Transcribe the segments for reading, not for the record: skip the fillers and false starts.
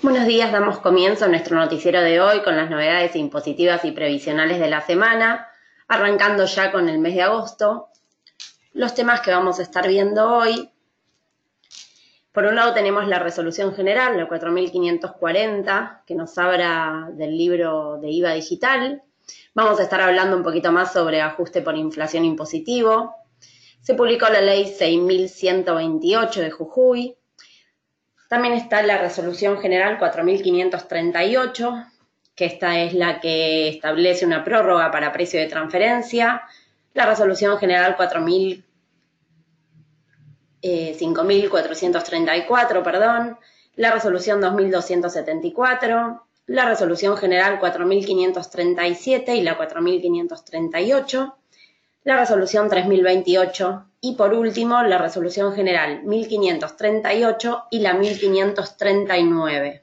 Buenos días, damos comienzo a nuestro noticiero de hoy con las novedades impositivas y previsionales de la semana, arrancando ya con el mes de agosto. Los temas que vamos a estar viendo hoy: por un lado tenemos la resolución general, la 4540, que nos habla del libro de IVA digital. Vamos a estar hablando un poquito más sobre ajuste por inflación impositivo. Se publicó la ley 6128 de Jujuy. También está la resolución general 4538, que esta es la que establece una prórroga para precio de transferencia. La resolución general 5434, la resolución 2274, la resolución general 4537 y la 4538, la resolución 3028 y por último la resolución general 1538 y la 1539.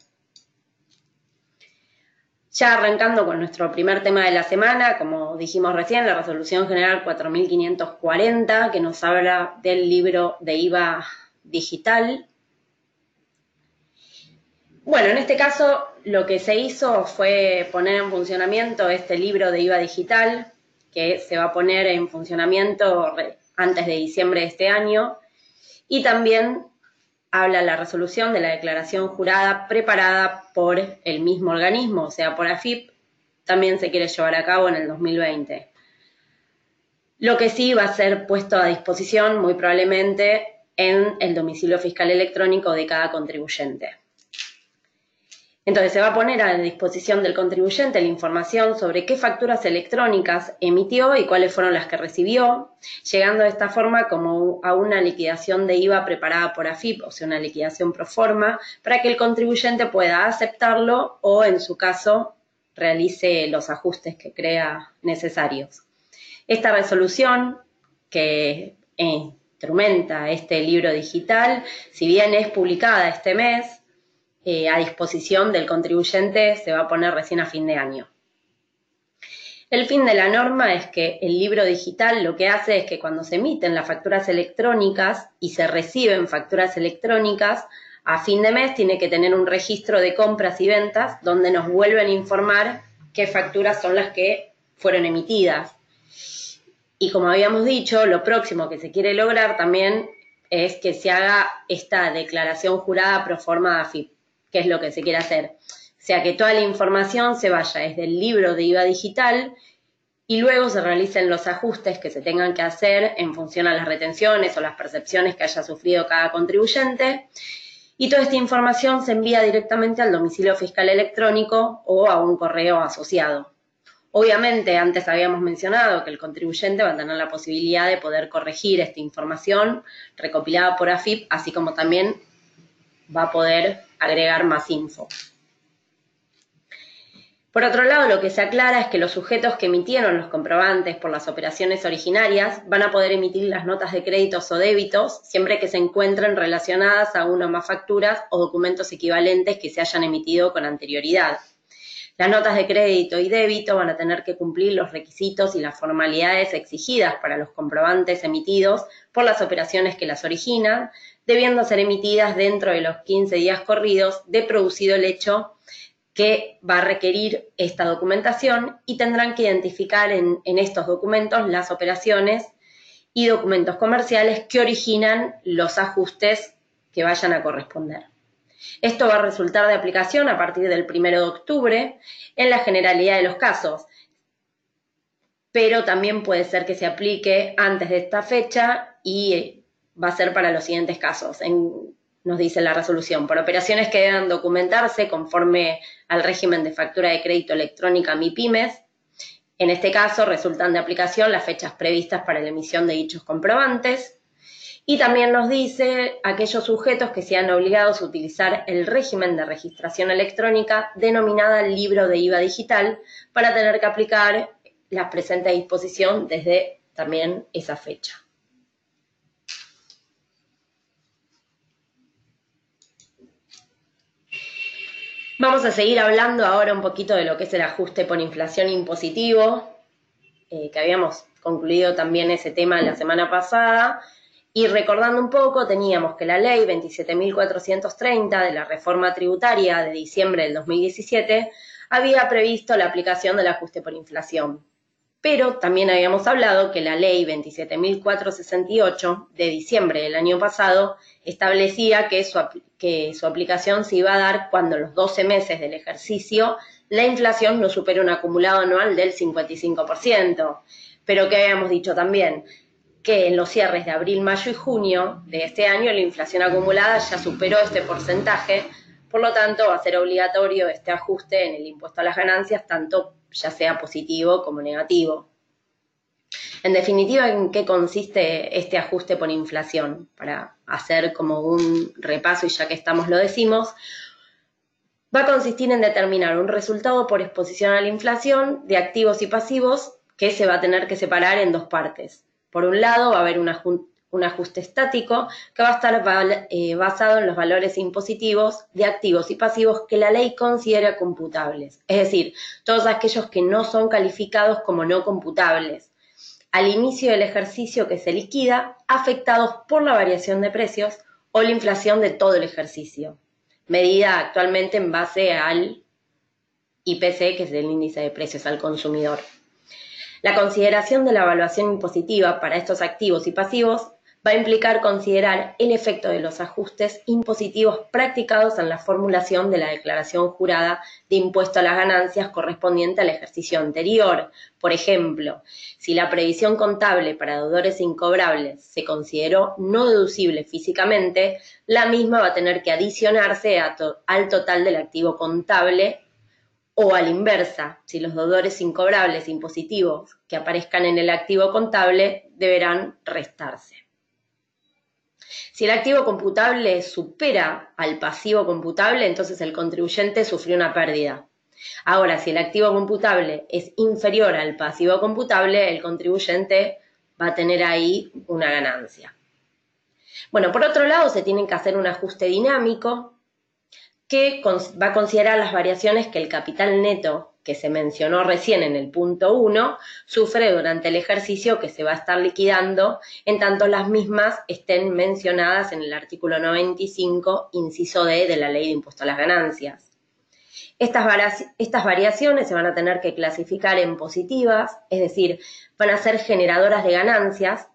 Ya arrancando con nuestro primer tema de la semana, como dijimos recién, la resolución general 4540, que nos habla del libro de IVA digital. Bueno, en este caso lo que se hizo fue poner en funcionamiento este libro de IVA digital, que se va a poner en funcionamiento antes de diciembre de este año, y también habla la resolución de la declaración jurada preparada por el mismo organismo, o sea, por AFIP, también se quiere llevar a cabo en el 2020. Lo que sí va a ser puesto a disposición, muy probablemente, en el domicilio fiscal electrónico de cada contribuyente. Entonces se va a poner a disposición del contribuyente la información sobre qué facturas electrónicas emitió y cuáles fueron las que recibió, llegando de esta forma como a una liquidación de IVA preparada por AFIP, o sea, una liquidación pro forma, para que el contribuyente pueda aceptarlo o, en su caso, realice los ajustes que crea necesarios. Esta resolución, que instrumenta este libro digital, si bien es publicada este mes, a disposición del contribuyente se va a poner recién a fin de año. El fin de la norma es que el libro digital lo que hace es que cuando se emiten las facturas electrónicas y se reciben facturas electrónicas, a fin de mes tiene que tener un registro de compras y ventas donde nos vuelven a informar qué facturas son las que fueron emitidas. Y como habíamos dicho, lo próximo que se quiere lograr también es que se haga esta declaración jurada pro forma de AFIP, que es lo que se quiere hacer. O sea, que toda la información se vaya desde el libro de IVA digital y luego se realicen los ajustes que se tengan que hacer en función a las retenciones o las percepciones que haya sufrido cada contribuyente. Y toda esta información se envía directamente al domicilio fiscal electrónico o a un correo asociado. Obviamente, antes habíamos mencionado que el contribuyente va a tener la posibilidad de poder corregir esta información recopilada por AFIP, así como también va a poder agregar más info. Por otro lado, lo que se aclara es que los sujetos que emitieron los comprobantes por las operaciones originarias van a poder emitir las notas de créditos o débitos siempre que se encuentren relacionadas a una o más facturas o documentos equivalentes que se hayan emitido con anterioridad. Las notas de crédito y débito van a tener que cumplir los requisitos y las formalidades exigidas para los comprobantes emitidos por las operaciones que las originan, debiendo ser emitidas dentro de los 15 días corridos de producido el hecho que va a requerir esta documentación, y tendrán que identificar en estos documentos las operaciones y documentos comerciales que originan los ajustes que vayan a corresponder. Esto va a resultar de aplicación a partir del 1 de octubre en la generalidad de los casos, pero también puede ser que se aplique antes de esta fecha y va a ser para los siguientes casos. Nos dice la resolución: por operaciones que deban documentarse conforme al régimen de factura de crédito electrónica MIPYMES. En este caso resultan de aplicación las fechas previstas para la emisión de dichos comprobantes. Y también nos dice aquellos sujetos que sean obligados a utilizar el régimen de registración electrónica denominada libro de IVA digital para tener que aplicar la presente disposición desde también esa fecha. Vamos a seguir hablando ahora un poquito de lo que es el ajuste por inflación impositivo, que habíamos concluido también ese tema la semana pasada. Y recordando un poco, teníamos que la ley 27.430 de la reforma tributaria de diciembre del 2017 había previsto la aplicación del ajuste por inflación. Pero también habíamos hablado que la ley 27.468 de diciembre del año pasado establecía que su aplicación se iba a dar cuando los 12 meses del ejercicio la inflación no supere un acumulado anual del 55%. Pero que habíamos dicho también que en los cierres de abril, mayo y junio de este año la inflación acumulada ya superó este porcentaje, por lo tanto va a ser obligatorio este ajuste en el impuesto a las ganancias, tanto ya sea positivo como negativo. En definitiva, ¿en qué consiste este ajuste por inflación? Para hacer como un repaso, y ya que estamos lo decimos, va a consistir en determinar un resultado por exposición a la inflación de activos y pasivos que se va a tener que separar en dos partes. Por un lado, va a haber un ajuste estático que va a estar basado en los valores impositivos de activos y pasivos que la ley considera computables, es decir, todos aquellos que no son calificados como no computables al inicio del ejercicio que se liquida, afectados por la variación de precios o la inflación de todo el ejercicio, medida actualmente en base al IPC, que es el índice de precios al consumidor. La consideración de la evaluación impositiva para estos activos y pasivos va a implicar considerar el efecto de los ajustes impositivos practicados en la formulación de la declaración jurada de impuesto a las ganancias correspondiente al ejercicio anterior. Por ejemplo, si la previsión contable para deudores incobrables se consideró no deducible físicamente, la misma va a tener que adicionarse al total del activo contable, o a la inversa, si los deudores incobrables impositivos que aparezcan en el activo contable deberán restarse. Si el activo computable supera al pasivo computable, entonces el contribuyente sufrió una pérdida. Ahora, si el activo computable es inferior al pasivo computable, el contribuyente va a tener ahí una ganancia. Bueno, por otro lado, se tiene que hacer un ajuste dinámico que va a considerar las variaciones que el capital neto, que se mencionó recién en el punto 1, sufre durante el ejercicio que se va a estar liquidando, en tanto las mismas estén mencionadas en el artículo 95, inciso D de la Ley de Impuesto a las Ganancias. Estas variaciones se van a tener que clasificar en positivas, es decir, van a ser generadoras de ganancias.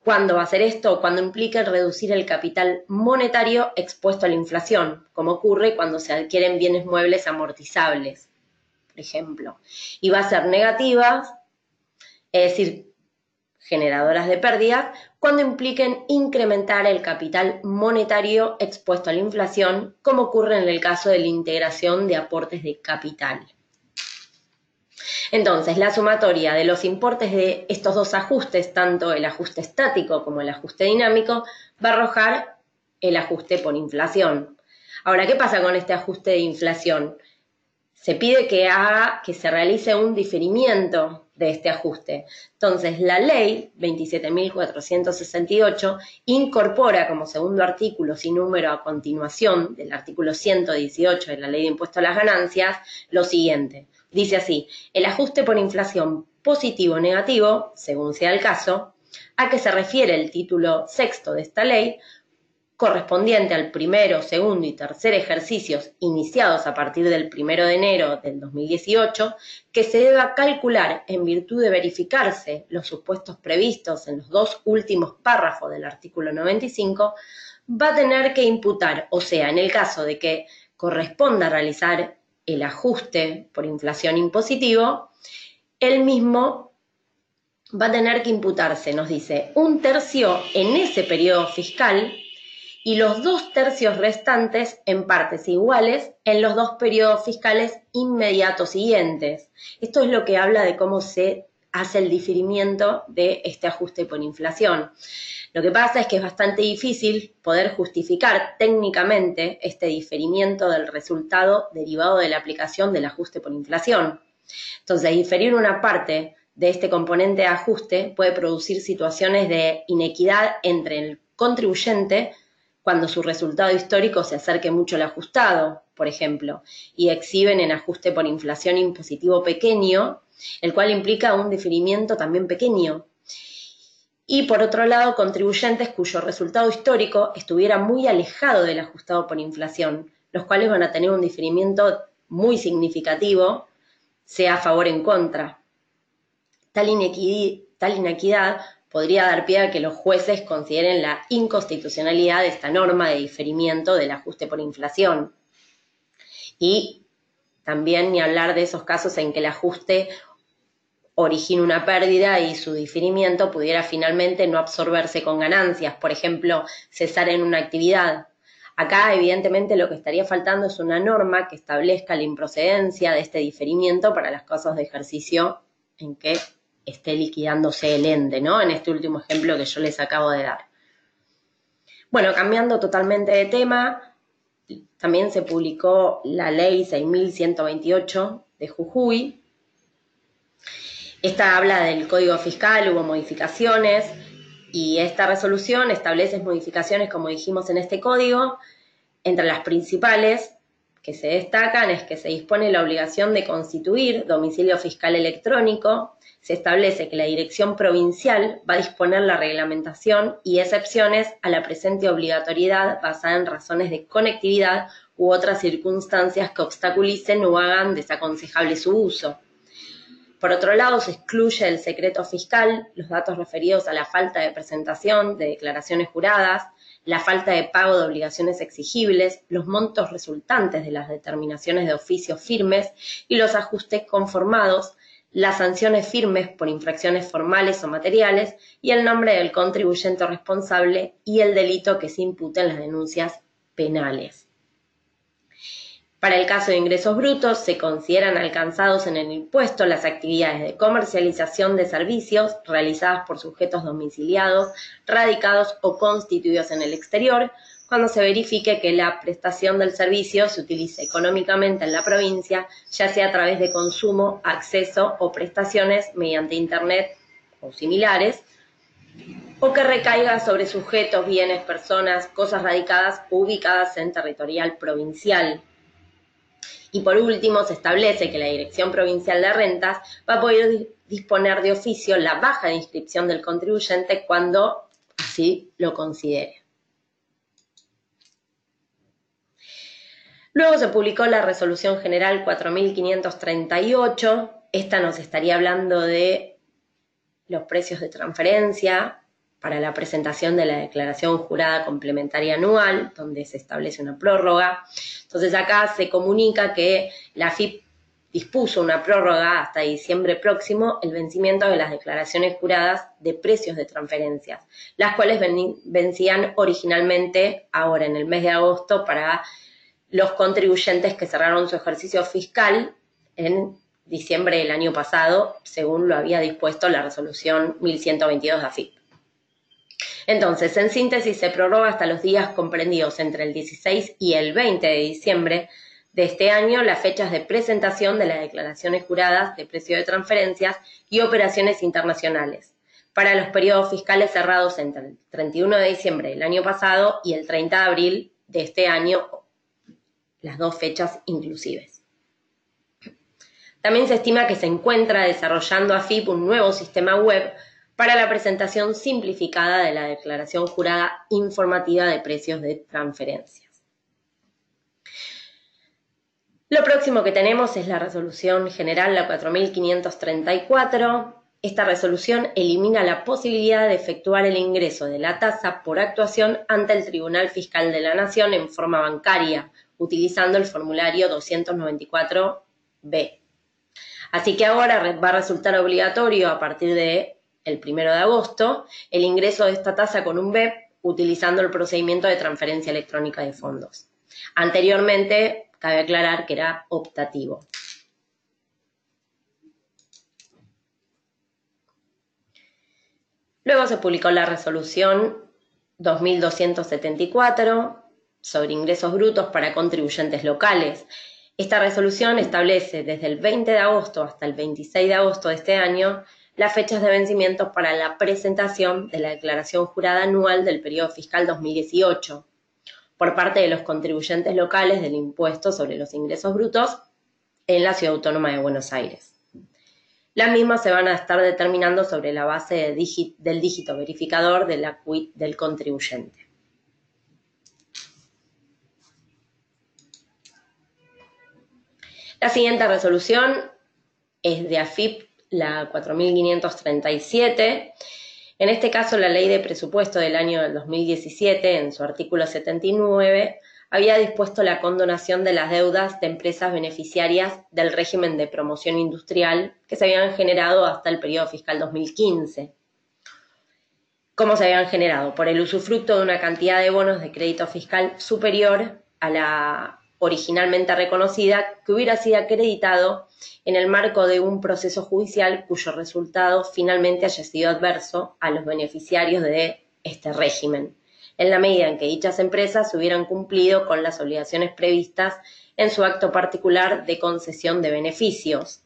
¿Cuándo va a ser esto? Cuando implique reducir el capital monetario expuesto a la inflación, como ocurre cuando se adquieren bienes muebles amortizables, por ejemplo. Y va a ser negativas, es decir, generadoras de pérdidas, cuando impliquen incrementar el capital monetario expuesto a la inflación, como ocurre en el caso de la integración de aportes de capital. Entonces, la sumatoria de los importes de estos dos ajustes, tanto el ajuste estático como el ajuste dinámico, va a arrojar el ajuste por inflación. Ahora, ¿qué pasa con este ajuste de inflación? Se pide que se realice un diferimiento de este ajuste. Entonces, la ley 27.468 incorpora como segundo artículo sin número a continuación del artículo 118 de la Ley de Impuesto a las Ganancias lo siguiente. Dice así: el ajuste por inflación positivo o negativo, según sea el caso, a que se refiere el título sexto de esta ley, correspondiente al primero, segundo y tercer ejercicios iniciados a partir del 1 de enero del 2018, que se deba calcular en virtud de verificarse los supuestos previstos en los dos últimos párrafos del artículo 95, va a tener que imputar, o sea, en el caso de que corresponda realizar el ajuste por inflación impositivo, el mismo va a tener que imputarse, nos dice, 1/3 en ese periodo fiscal y los 2/3 restantes en partes iguales en los 2 periodos fiscales inmediatos siguientes. Esto es lo que habla de cómo se hace el diferimiento de este ajuste por inflación. Lo que pasa es que es bastante difícil poder justificar técnicamente este diferimiento del resultado derivado de la aplicación del ajuste por inflación. Entonces, diferir una parte de este componente de ajuste puede producir situaciones de inequidad entre el contribuyente cuando su resultado histórico se acerque mucho al ajustado, por ejemplo, y exhiben en ajuste por inflación impositivo pequeño, el cual implica un diferimiento también pequeño. y por otro lado contribuyentes cuyo resultado histórico estuviera muy alejado del ajustado por inflación, los cuales van a tener un diferimiento muy significativo, sea a favor o en contra. Tal inequidad podría dar pie a que los jueces consideren la inconstitucionalidad de esta norma de diferimiento del ajuste por inflación. Y también ni hablar de esos casos en que el ajuste origina una pérdida y su diferimiento pudiera finalmente no absorberse con ganancias, por ejemplo, cesar en una actividad. Acá, evidentemente, lo que estaría faltando es una norma que establezca la improcedencia de este diferimiento para los casos de ejercicio en que esté liquidándose el ente, ¿no? En este último ejemplo que yo les acabo de dar. Bueno, cambiando totalmente de tema, también se publicó la ley 6.128 de Jujuy. Esta habla del Código Fiscal, hubo modificaciones y esta resolución establece modificaciones, como dijimos en este código. Entre las principales que se destacan es que se dispone la obligación de constituir domicilio fiscal electrónico, se establece que la Dirección Provincial va a disponer la reglamentación y excepciones a la presente obligatoriedad basada en razones de conectividad u otras circunstancias que obstaculicen o hagan desaconsejable su uso. Por otro lado, se excluye del secreto fiscal los datos referidos a la falta de presentación de declaraciones juradas, la falta de pago de obligaciones exigibles, los montos resultantes de las determinaciones de oficios firmes y los ajustes conformados, las sanciones firmes por infracciones formales o materiales y el nombre del contribuyente responsable y el delito que se impute en las denuncias penales. Para el caso de ingresos brutos, se consideran alcanzados en el impuesto las actividades de comercialización de servicios realizadas por sujetos domiciliados, radicados o constituidos en el exterior, cuando se verifique que la prestación del servicio se utiliza económicamente en la provincia, ya sea a través de consumo, acceso o prestaciones mediante Internet o similares, o que recaiga sobre sujetos, bienes, personas, cosas radicadas o ubicadas en territorial provincial. Y por último, se establece que la Dirección Provincial de Rentas va a poder disponer de oficio la baja de inscripción del contribuyente cuando así lo considere. Luego se publicó la Resolución General 4538. Esta nos estaría hablando de los precios de transferencia para la presentación de la declaración jurada complementaria anual, donde se establece una prórroga. Entonces acá se comunica que la AFIP dispuso una prórroga hasta diciembre próximo el vencimiento de las declaraciones juradas de precios de transferencias, las cuales vencían originalmente ahora en el mes de agosto para los contribuyentes que cerraron su ejercicio fiscal en diciembre del año pasado, según lo había dispuesto la resolución 1122 de AFIP. Entonces, en síntesis, se prorroga hasta los días comprendidos entre el 16 y el 20 de diciembre de este año las fechas de presentación de las declaraciones juradas de precio de transferencias y operaciones internacionales para los periodos fiscales cerrados entre el 31 de diciembre del año pasado y el 30 de abril de este año, las dos fechas inclusives. También se estima que se encuentra desarrollando AFIP un nuevo sistema web para la presentación simplificada de la declaración jurada informativa de precios de transferencias. Lo próximo que tenemos es la resolución general, la 4534. Esta resolución elimina la posibilidad de efectuar el ingreso de la tasa por actuación ante el Tribunal Fiscal de la Nación en forma bancaria, utilizando el formulario 294B. Así que ahora va a resultar obligatorio a partir del 1 de agosto el ingreso de esta tasa con un BEP utilizando el procedimiento de transferencia electrónica de fondos. Anteriormente, cabe aclarar que era optativo. Luego se publicó la resolución 2274 sobre ingresos brutos para contribuyentes locales. Esta resolución establece desde el 20 de agosto hasta el 26 de agosto de este año las fechas de vencimientos para la presentación de la declaración jurada anual del periodo fiscal 2018 por parte de los contribuyentes locales del impuesto sobre los ingresos brutos en la Ciudad Autónoma de Buenos Aires. Las mismas se van a estar determinando sobre la base del dígito verificador de la CUIT del contribuyente. La siguiente resolución es de AFIP, la 4537. En este caso, la Ley de Presupuesto del año 2017, en su artículo 79, había dispuesto la condonación de las deudas de empresas beneficiarias del régimen de promoción industrial que se habían generado hasta el periodo fiscal 2015. ¿Cómo se habían generado? Por el usufructo de una cantidad de bonos de crédito fiscal superior a la originalmente reconocida, que hubiera sido acreditado en el marco de un proceso judicial cuyo resultado finalmente haya sido adverso a los beneficiarios de este régimen, en la medida en que dichas empresas hubieran cumplido con las obligaciones previstas en su acto particular de concesión de beneficios.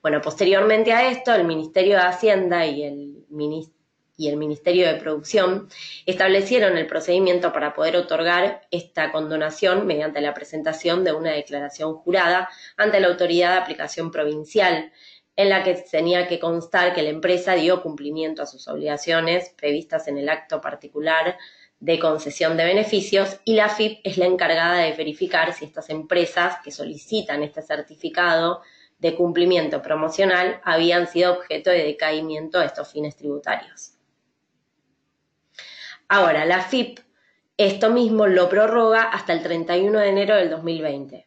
Bueno, posteriormente a esto, el Ministerio de Hacienda y el Ministerio de Producción establecieron el procedimiento para poder otorgar esta condonación mediante la presentación de una declaración jurada ante la autoridad de aplicación provincial, en la que tenía que constar que la empresa dio cumplimiento a sus obligaciones previstas en el acto particular de concesión de beneficios, y la AFIP es la encargada de verificar si estas empresas que solicitan este certificado de cumplimiento promocional habían sido objeto de decaimiento a estos fines tributarios. Ahora, la AFIP esto mismo lo prorroga hasta el 31 de enero del 2020,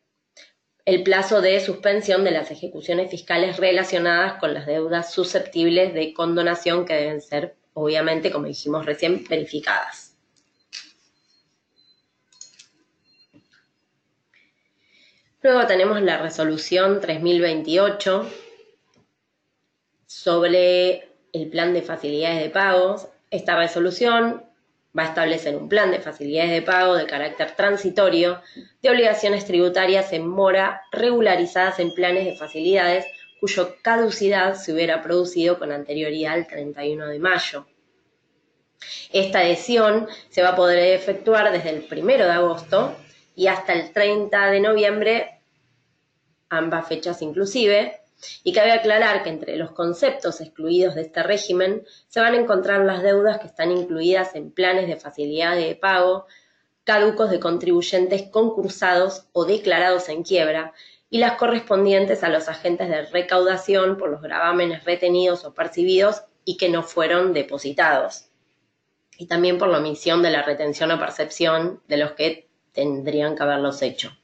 el plazo de suspensión de las ejecuciones fiscales relacionadas con las deudas susceptibles de condonación, que deben ser, obviamente, como dijimos recién, verificadas. Luego tenemos la resolución 3028 sobre el plan de facilidades de pagos. Esta resolución va a establecer un plan de facilidades de pago de carácter transitorio de obligaciones tributarias en mora regularizadas en planes de facilidades cuya caducidad se hubiera producido con anterioridad al 31 de mayo. Esta adhesión se va a poder efectuar desde el 1 de agosto y hasta el 30 de noviembre, ambas fechas inclusive, y cabe aclarar que entre los conceptos excluidos de este régimen se van a encontrar las deudas que están incluidas en planes de facilidad de pago caducos de contribuyentes concursados o declarados en quiebra, y las correspondientes a los agentes de recaudación por los gravámenes retenidos o percibidos y que no fueron depositados, y también por la omisión de la retención o percepción de los que tendrían que haberlos hecho.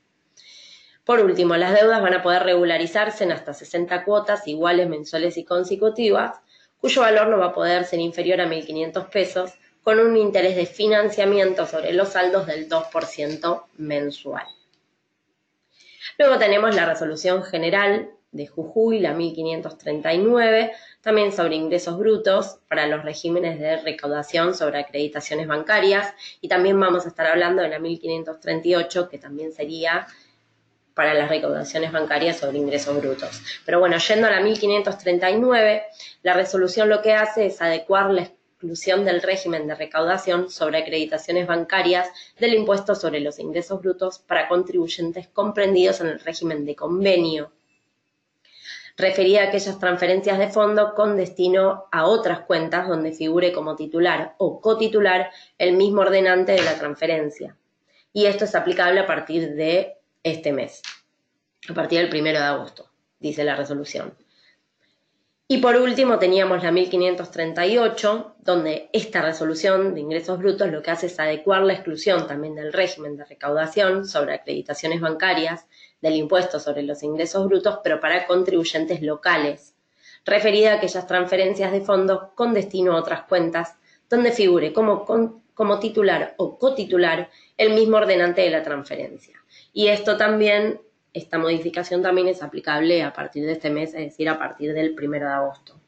Por último, las deudas van a poder regularizarse en hasta 60 cuotas iguales, mensuales y consecutivas, cuyo valor no va a poder ser inferior a 1.500 pesos, con un interés de financiamiento sobre los saldos del 2% mensual. Luego tenemos la resolución general de Jujuy, la 1539, también sobre ingresos brutos para los regímenes de recaudación sobre acreditaciones bancarias, y también vamos a estar hablando de la 1538, que también sería para las recaudaciones bancarias sobre ingresos brutos. Pero bueno, yendo a la 1539, la resolución lo que hace es adecuar la exclusión del régimen de recaudación sobre acreditaciones bancarias del impuesto sobre los ingresos brutos para contribuyentes comprendidos en el régimen de convenio, referida a aquellas transferencias de fondo con destino a otras cuentas donde figure como titular o cotitular el mismo ordenante de la transferencia. Y esto es aplicable a partir de este mes, a partir del 1 de agosto, dice la resolución. Y por último teníamos la 1538, donde esta resolución de ingresos brutos lo que hace es adecuar la exclusión también del régimen de recaudación sobre acreditaciones bancarias del impuesto sobre los ingresos brutos, pero para contribuyentes locales, referida a aquellas transferencias de fondos con destino a otras cuentas, donde figure como titular o cotitular el mismo ordenante de la transferencia. Y esta modificación también es aplicable a partir de este mes, es decir, a partir del 1 de agosto.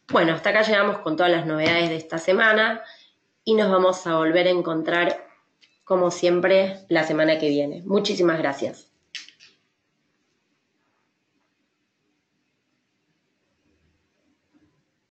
Bueno, hasta acá llegamos con todas las novedades de esta semana y nos vamos a volver a encontrar, como siempre, la semana que viene. Muchísimas gracias.